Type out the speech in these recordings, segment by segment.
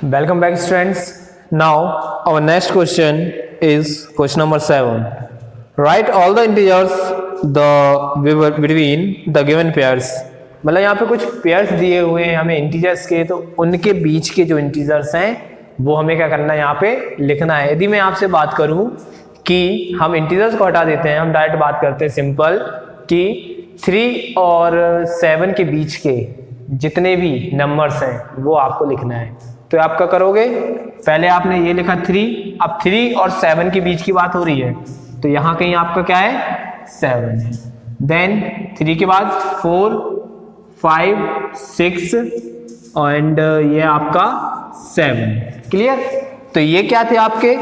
Welcome back, students. Now, our next question is question number 7. Write all the integers between the given pairs. मतलब यहाँ पे कुछ pairs दिए हुए हैं हमें इंटीजर्स के, तो उनके बीच के जो इंटीजर्स हैं वो हमें क्या करना है, यहाँ पे लिखना है. यदि मैं आपसे बात करूँ कि हम इंटीजर्स को हटा देते हैं, हम डायरेक्ट बात करते हैं सिंपल कि 3 और 7 के बीच के जितने भी नंबर्स हैं वो आपको लिखना है. तो आप क्या करोगे, पहले आपने ये लिखा 3, अब 3 और 7 के बीच की बात हो रही है तो यहाँ कहीं आपका क्या है 7 है. देन 3 के बाद 4, 5, 6 एंड ये आपका 7. क्लियर. तो ये क्या थे आपके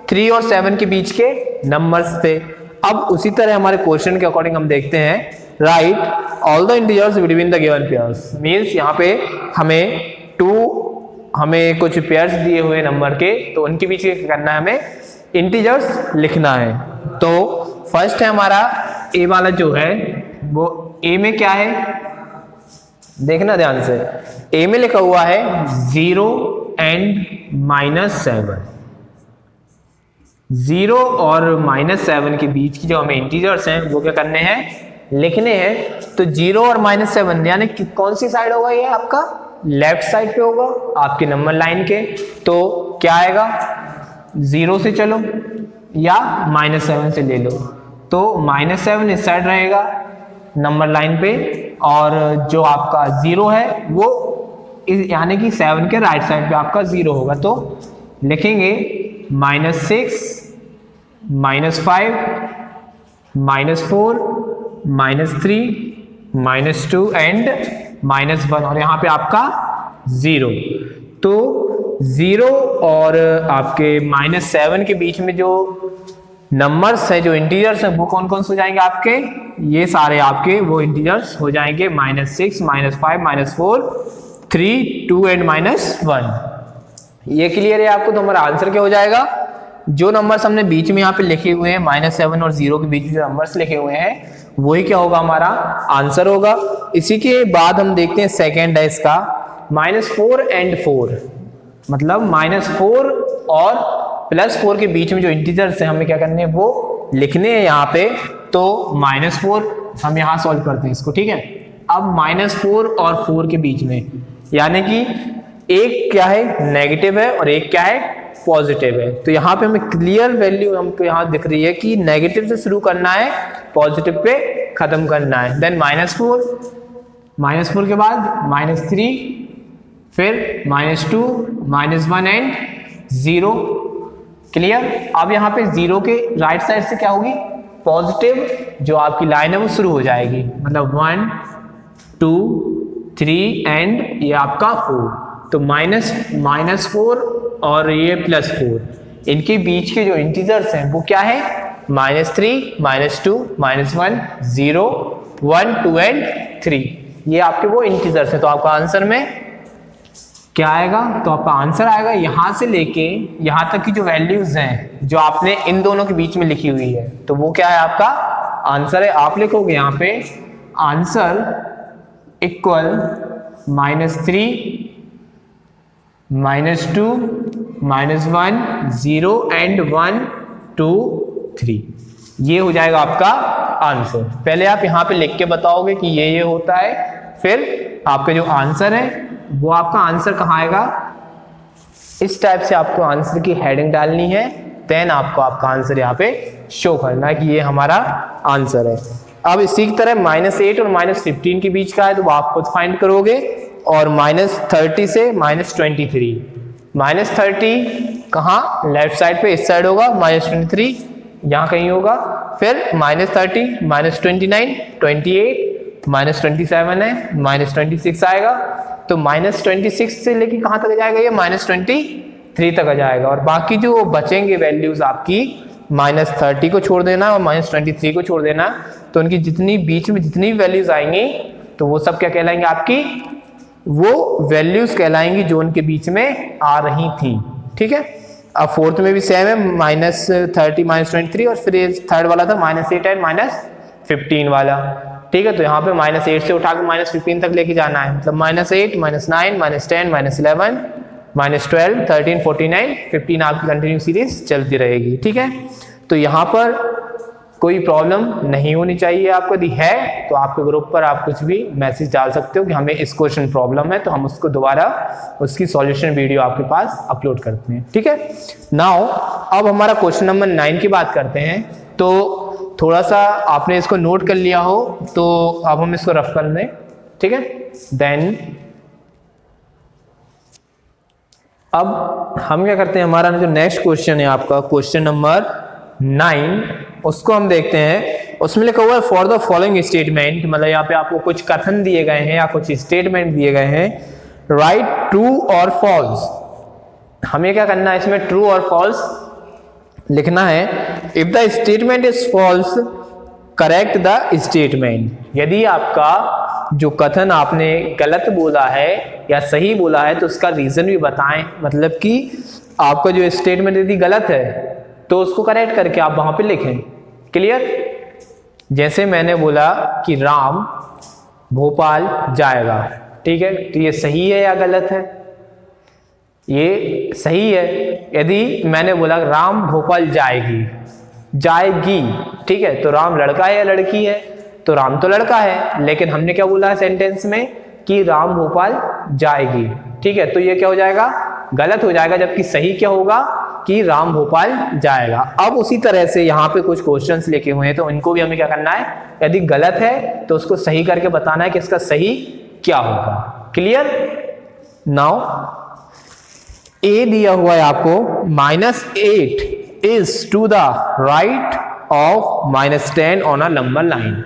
3 और 7 के बीच के नंबर्स थे. अब उसी तरह हमारे क्वेश्चन के अकॉर्डिंग हम देखते हैं, right all the integers between the given pairs. Means यहाँ पे हमें कुछ पेयर्स दिए हुए नंबर के, तो उनके बीच क्या करना है, हमें इंटीजर्स लिखना है. तो फर्स्ट है हमारा ए वाला जो है, वो ए में क्या है देखना ध्यान से. ए में लिखा हुआ है 0 एंड -7. 0 और -7 के बीच की जो हमें इंटीजर्स हैं वो क्या करने हैं, लिखने हैं. तो 0 और -7 यानी कौन सी साइड होगा, ये आपका लेफ्ट साइड पे होगा आपके नंबर लाइन के. तो क्या आएगा, 0 से चलो या -7 से ले लो. तो -7 इस साइड रहेगा नंबर लाइन पे, और जो आपका 0 है वो यानी कि 7 के राइट साइड पे आपका 0 होगा. तो लिखेंगे -6, -5, -4, -3, -2 एंड -1, और यहाँ पे आपका 0. तो 0 और आपके -7 के बीच में जो नंबर्स है, जो इंटीजर्स हैं, वो कौन कौन से हो जाएंगे आपके, ये सारे आपके वो इंटीजर्स हो जाएंगे -6, -5, -4, 3, 2 एंड -1. ये क्लियर है आपको. तो हमारा आंसर क्या हो जाएगा, जो नंबर्स हमने बीच में यहाँ पे लिखे हुए हैं -7 और 0 के बीच में जो नंबर्स लिखे हुए हैं वही क्या होगा, हमारा आंसर होगा. इसी के बाद हम देखते हैं सेकेंड है इसका -4 एंड 4. मतलब -4 और +4 के बीच में जो इंटीजर्स हैं हमें क्या करने हैं, वो लिखने हैं यहाँ पे. तो -4 हम यहाँ सॉल्व करते हैं इसको, ठीक है. अब -4 और 4 के बीच में यानी कि एक क्या है नेगेटिव है और एक क्या है पॉजिटिव है. तो यहाँ पे हमें क्लियर वैल्यू हमको यहाँ दिख रही है कि नेगेटिव से शुरू करना है, पॉजिटिव पे खत्म करना है. देन -4 के बाद -3, फिर -2, -1 एंड 0. क्लियर. अब यहाँ पे 0 के राइट साइड से क्या होगी, पॉजिटिव जो आपकी लाइन है वो शुरू हो जाएगी. मतलब 1, 2, 3 एंड ये आपका 4. तो -4 और ये +4, इनके बीच के जो इंटीजर्स हैं वो क्या है, -3, -2, -1, 0, 1, 2 एंड 3. ये आपके वो इंटीजर्स हैं. तो आपका आंसर में क्या आएगा, तो आपका आंसर आएगा यहां से लेके यहां तक की जो वैल्यूज हैं जो आपने इन दोनों के बीच में लिखी हुई है, तो वो क्या है आपका आंसर है. आप लिखोगे यहाँ पे आंसर इक्वल -3, -2, -1, 0 एंड 1, 2, 3. ये हो जाएगा आपका आंसर. पहले आप यहाँ पे लिख के बताओगे कि ये होता है, फिर आपका जो आंसर है वो आपका आंसर कहाँ आएगा, इस टाइप से आपको आंसर की हेडिंग डालनी है. देन आपको आपका आंसर यहाँ पे शो करना है कि ये हमारा आंसर है. अब इसी की तरह -8 और -15 के बीच का है, तो आप खुद फाइंड करोगे. और -30 से -23. -30 कहाँ, लेफ्ट साइड पे इस साइड होगा, -23 यहाँ कहीं होगा. फिर -30, -29, 28, -27 है, -26 आएगा. तो -26 से लेके कहाँ तक जाएगा, ये -23 तक आ जाएगा. और बाकी जो बचेंगे वैल्यूज आपकी, -30 को छोड़ देना और -23 को छोड़ देना. तो उनकी जितनी बीच में जितनी वैल्यूज आएंगी तो वो सब क्या कहलाएंगे, आपकी वो वैल्यूज कहलाएंगी जो उनके बीच में आ रही थी. ठीक है. अब फोर्थ में भी सेम है, -30, -23, और फिर थर्ड वाला था -8 एंड -15 वाला. ठीक है. तो यहाँ पे -8 से उठा के -15 तक लेके जाना है. मतलब -8, -9, -10, -11, -12, 13, 49, 15 आपकी कंटिन्यू सीरीज चलती रहेगी। ठीक है, तो यहाँ पर कोई प्रॉब्लम नहीं होनी चाहिए आपको। यदि है तो आपके ग्रुप पर आप कुछ भी मैसेज डाल सकते हो कि हमें इस क्वेश्चन प्रॉब्लम है, तो हम उसको दोबारा उसकी सॉल्यूशन वीडियो आपके पास अपलोड करते हैं। ठीक है, नाउ अब हमारा क्वेश्चन नंबर 9 की बात करते हैं। तो थोड़ा सा आपने इसको नोट कर लिया हो तो अब हम इसको रफ कर लें। ठीक है, देन अब हम क्या करते हैं, हमारा जो नेक्स्ट क्वेश्चन है आपका क्वेश्चन नंबर 9, उसको हम देखते हैं। उसमें लिखा हुआ है फॉर द फॉलोइंग स्टेटमेंट, मतलब यहाँ पे आपको कुछ कथन दिए गए हैं या कुछ स्टेटमेंट दिए गए हैं, राइट ट्रू और फॉल्स। हमें क्या करना है, इसमें ट्रू और फॉल्स लिखना है। If the statement is false correct the statement. यदि आपका जो कथन आपने गलत बोला है या सही बोला है तो उसका रीजन भी बताएं, मतलब कि आपका जो स्टेटमेंट यदि गलत है तो उसको करेक्ट करके आप वहां पे लिखें। क्लियर? जैसे मैंने बोला कि राम भोपाल जाएगा, ठीक है, तो ये सही है या गलत है? ये सही है। यदि मैंने बोला राम भोपाल जाएगी, जाएगी, ठीक है, तो राम लड़का है या लड़की है? तो राम तो लड़का है, लेकिन हमने क्या बोला है सेंटेंस में कि राम भोपाल जाएगी। ठीक है, तो ये क्या हो जाएगा, गलत हो जाएगा, जबकि सही क्या होगा कि राम भोपाल जाएगा। अब उसी तरह से यहाँ पे कुछ क्वेश्चंस लिखे हुए हैं, तो इनको भी हमें क्या करना है, यदि गलत है तो उसको सही करके बताना है कि इसका सही क्या होगा। क्लियर? नाउ ए दिया हुआ है आपको, -8 is to the right of -10 on a number line.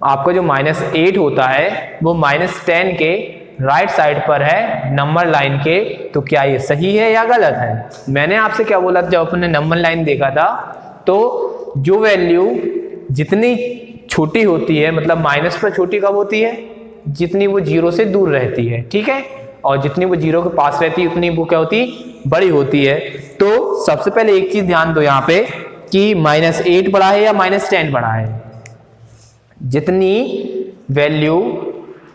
आपका जो -8 होता है वो -10 के राइट साइड पर है नंबर लाइन के, तो क्या ये सही है या गलत है? मैंने आपसे क्या बोला, जब अपने नंबर लाइन देखा था तो जो वैल्यू जितनी छोटी होती है, मतलब माइनस पर छोटी कब होती है, जितनी वो 0 से दूर रहती है, ठीक है, और जितनी वो 0 के पास रहती है उतनी वो क्या होती, बड़ी होती है। तो सबसे पहले एक चीज ध्यान दो यहाँ पे कि -8 बड़ा है या -10 बड़ा है। जितनी वैल्यू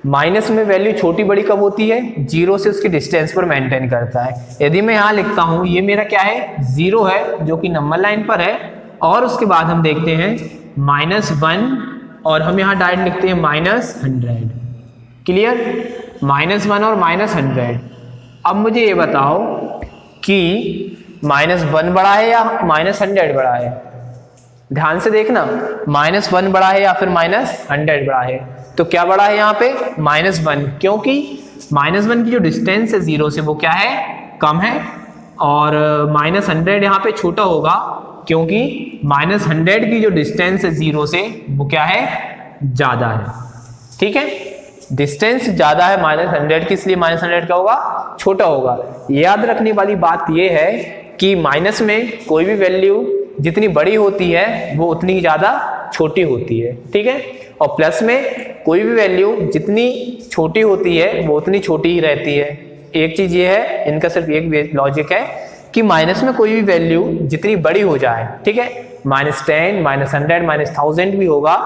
माइनस में वैल्यू छोटी बड़ी कब होती है, 0 से उसके डिस्टेंस पर मेंटेन करता है। यदि मैं यहाँ लिखता हूं ये मेरा क्या है, 0 है जो कि नंबर लाइन पर है, और उसके बाद हम देखते हैं -1 और हम यहाँ डायरेक्ट लिखते हैं -100। क्लियर? -1 और -100। अब मुझे ये बताओ कि -1 बड़ा है या -100 बड़ा है? ध्यान से देखना, -1 बड़ा है या फिर -100 बड़ा है? तो क्या बड़ा है यहाँ पे, -1, क्योंकि -1 की जो डिस्टेंस है 0 से वो क्या है, कम है, और -100 यहाँ पे छोटा होगा क्योंकि -100 की जो डिस्टेंस है 0 से वो क्या है, ज्यादा है। ठीक है, डिस्टेंस ज्यादा है -100 की, इसलिए -100 क्या होगा, छोटा होगा। याद रखने वाली बात ये है कि माइनस में कोई भी वैल्यू जितनी बड़ी होती है वो उतनी ज्यादा छोटी होती है, ठीक है, और प्लस में कोई भी वैल्यू जितनी छोटी होती है वो उतनी छोटी ही रहती है। एक चीज ये है, इनका सिर्फ एक लॉजिक है कि माइनस में कोई भी वैल्यू जितनी बड़ी हो जाए, ठीक है, -10, -100, -1000 भी होगा,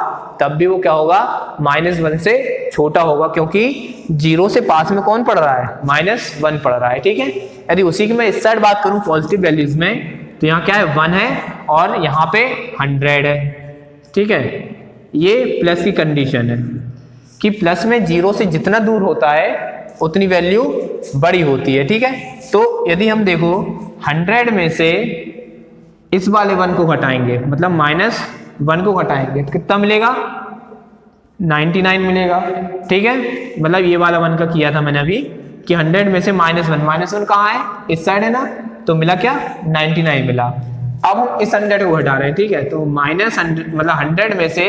तब भी वो क्या होगा, -1 से छोटा होगा, क्योंकि 0 से पास में कौन पड़ रहा है, -1 पड़ रहा है। ठीक है, यदि उसी की मैं इस साइड बात करूं पॉजिटिव वैल्यूज में, तो यहाँ क्या है, 1 है और यहाँ पे 100 है। ठीक है, ये प्लस की कंडीशन है कि प्लस में 0 से जितना दूर होता है उतनी वैल्यू बड़ी होती है। ठीक है, तो यदि हम देखो 100 में से इस वाले 1 को घटाएंगे, मतलब -1 को घटाएंगे तो कितना मिलेगा, 99 मिलेगा। ठीक है, मतलब ये वाला 1 का किया था मैंने अभी कि 100 में से -1 कहाँ है, इस साइड है ना, तो मिला क्या, 99 मिला। अब हम इस 100 को घटा रहे हैं, ठीक है, तो -100 मतलब 100 में से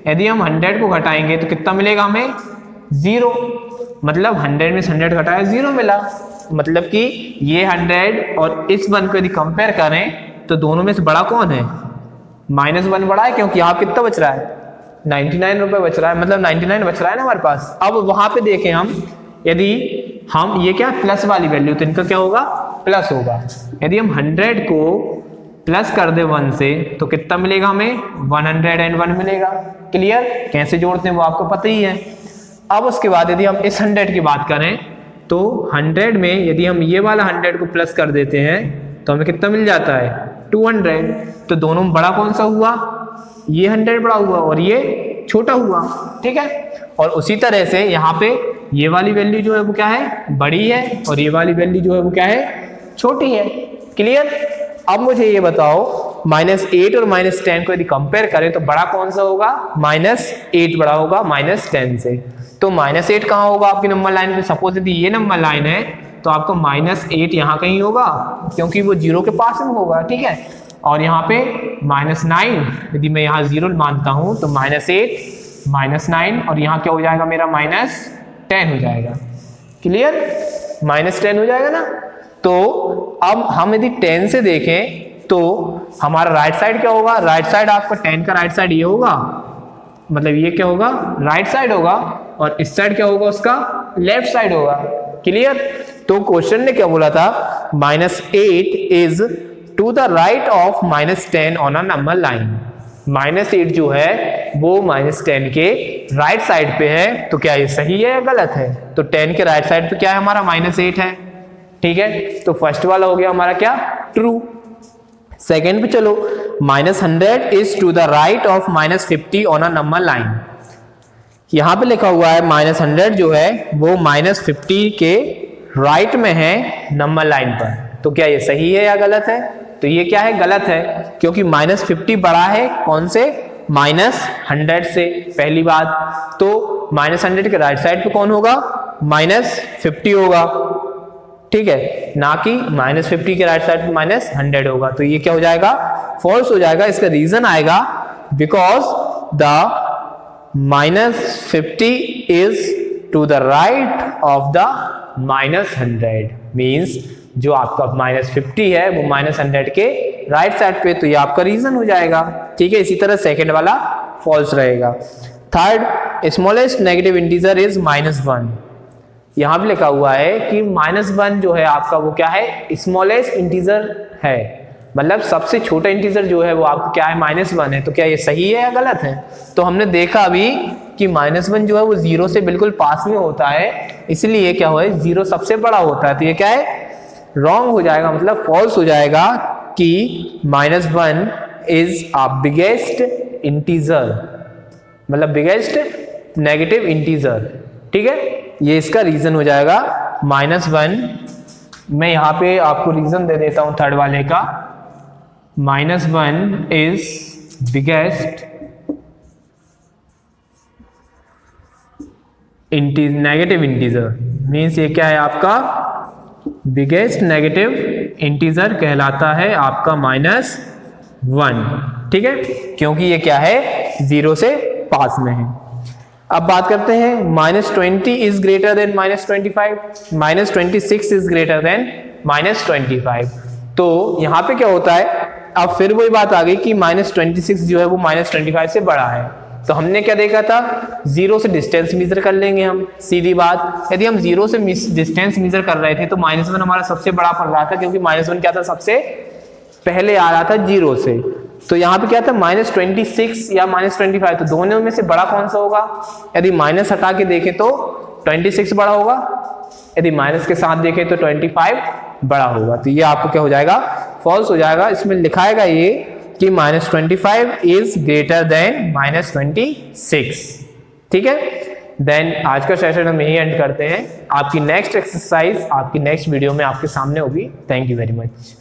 यदि हम 100 को घटाएंगे तो कितना मिलेगा हमें, 0, मतलब 100 में से 100 घटाया 0 मिला। मतलब कि ये 100 और इस 1 को यदि कंपेयर करें तो दोनों में से बड़ा कौन है, -1 बड़ा है, क्योंकि यहाँ कितना बच रहा है, 99 रुपए बच रहा है, मतलब 99 बच रहा है ना हमारे पास। अब वहां पे देखें हम, यदि हम ये क्या प्लस वाली वैल्यू, तो इनका क्या होगा, प्लस होगा। यदि हम 100 को प्लस कर दे 1 से तो कितना मिलेगा हमें, 101 मिलेगा। क्लियर? कैसे जोड़ते हैं वो आपको पता ही है। अब उसके बाद यदि हम इस 100 की बात करें तो 100 में यदि हम ये वाला 100 को प्लस कर देते हैं तो हमें कितना मिल जाता है 200। तो दोनों में बड़ा कौन सा हुआ, ये 100 बड़ा हुआ और ये छोटा हुआ, ठीक है। और उसी तरह से यहाँ पे ये वाली वैल्यू जो है वो क्या है, बड़ी है, और ये वाली वैल्यू जो है वो क्या है, छोटी है। क्लियर। अब मुझे ये बताओ -8 और -10 को यदि कंपेयर करें तो बड़ा कौन सा होगा, -8 बड़ा होगा -10 से। तो -8 कहाँ होगा आपकी नंबर लाइन पे, सपोज यदि ये नंबर लाइन है तो आपको -8 यहाँ कहीं होगा क्योंकि वो 0 के पास में होगा, ठीक है। और यहाँ पे -9 यदि मैं यहाँ 0 मानता हूँ तो -8 -9 और यहाँ क्या हो जाएगा मेरा -10 हो जाएगा। क्लियर, -10 हो जाएगा ना। तो अब हम यदि 10 से देखें तो हमारा राइट साइड क्या होगा, राइट साइड आपका 10 का राइट साइड ये होगा, मतलब ये क्या होगा, राइट साइड होगा, और इस साइड क्या होगा उसका, लेफ्ट साइड होगा। क्लियर। तो क्वेश्चन ने क्या बोला था, -8 is to the right of -10 on a number line. -8 जो है वो -10 के राइट साइड पे है, तो क्या ये सही है या गलत है। तो 10 के राइट साइड पे क्या है हमारा, -8 है, ठीक है। तो फर्स्ट वाला हो गया हमारा क्या, ट्रू। सेकेंड पे चलो, -100 is to the right of -50 on a number line. यहां पे लिखा हुआ है -100 जो है वो -50 के राइट में है नंबर लाइन पर। तो क्या ये सही है या गलत है, तो ये क्या है, गलत है, क्योंकि -50 बड़ा है कौन से, -100 से, पहली बात। तो -100 के राइट साइड पे कौन होगा, -50 होगा, ठीक है, ना कि -50 के राइट साइड पे -100 होगा। तो ये क्या हो जाएगा, फॉल्स हो जाएगा। इसका रीजन आएगा because the -50 is to the right of the -100, means जो आपका -50 है वो -100 के राइट साइड पे, तो ये आपका रीजन हो जाएगा, ठीक है। इसी तरह सेकेंड वाला फॉल्स रहेगा। Third, smallest negative integer is -1। यहां भी लिखा हुआ है कि -1 जो है आपका वो क्या है, स्मॉलेस्ट इंटीजर है, मतलब सबसे छोटा इंटीजर जो है वो आपका क्या है, -1 है। तो क्या ये सही है या गलत है। तो हमने देखा अभी कि -1 जो है वो 0 से बिल्कुल पास में होता है, इसलिए क्या हुआ है, 0 सबसे बड़ा होता है, तो ये क्या है, रॉन्ग हो जाएगा, मतलब फॉल्स हो जाएगा कि -1 इज अ बिगेस्ट इंटीजर, मतलब बिगेस्ट नेगेटिव इंटीजर, ठीक है। ये इसका रीजन हो जाएगा -1। मैं यहां पे आपको रीजन दे देता हूं थर्ड वाले का, -1 is biggest negative integer, means ये क्या है आपका, बिगेस्ट नेगेटिव इंटीजर कहलाता है आपका -1, ठीक है, क्योंकि ये क्या है, 0 से पास में है। अब बात करते हैं -20 is greater than -25, -26 is greater than -25। तो यहां पे क्या होता है, अब फिर वही बात आ गई कि -26 जो है वो -25 से बड़ा है। तो हमने क्या देखा था, 0 से डिस्टेंस मेजर कर लेंगे हम, सीधी बात। यदि हम 0 से डिस्टेंस मेजर कर रहे थे तो -1 हमारा सबसे बड़ा पड़ रहा था, क्योंकि -1 क्या था, सबसे पहले आ रहा था 0 से। तो यहाँ पे क्या था, -26 या -25, तो दोनों में से बड़ा कौन सा होगा। यदि माइनस हटा के देखें तो 26 बड़ा होगा, यदि माइनस के साथ देखें तो 25 बड़ा होगा। तो ये आपको क्या हो जाएगा, फॉल्स हो जाएगा। इसमें लिखाएगा ये कि -25 इज ग्रेटर देन -26, ठीक है। देन आज का सेशन हम यही एंड करते हैं। आपकी नेक्स्ट एक्सरसाइज आपकी नेक्स्ट वीडियो में आपके सामने होगी। Thank you very much.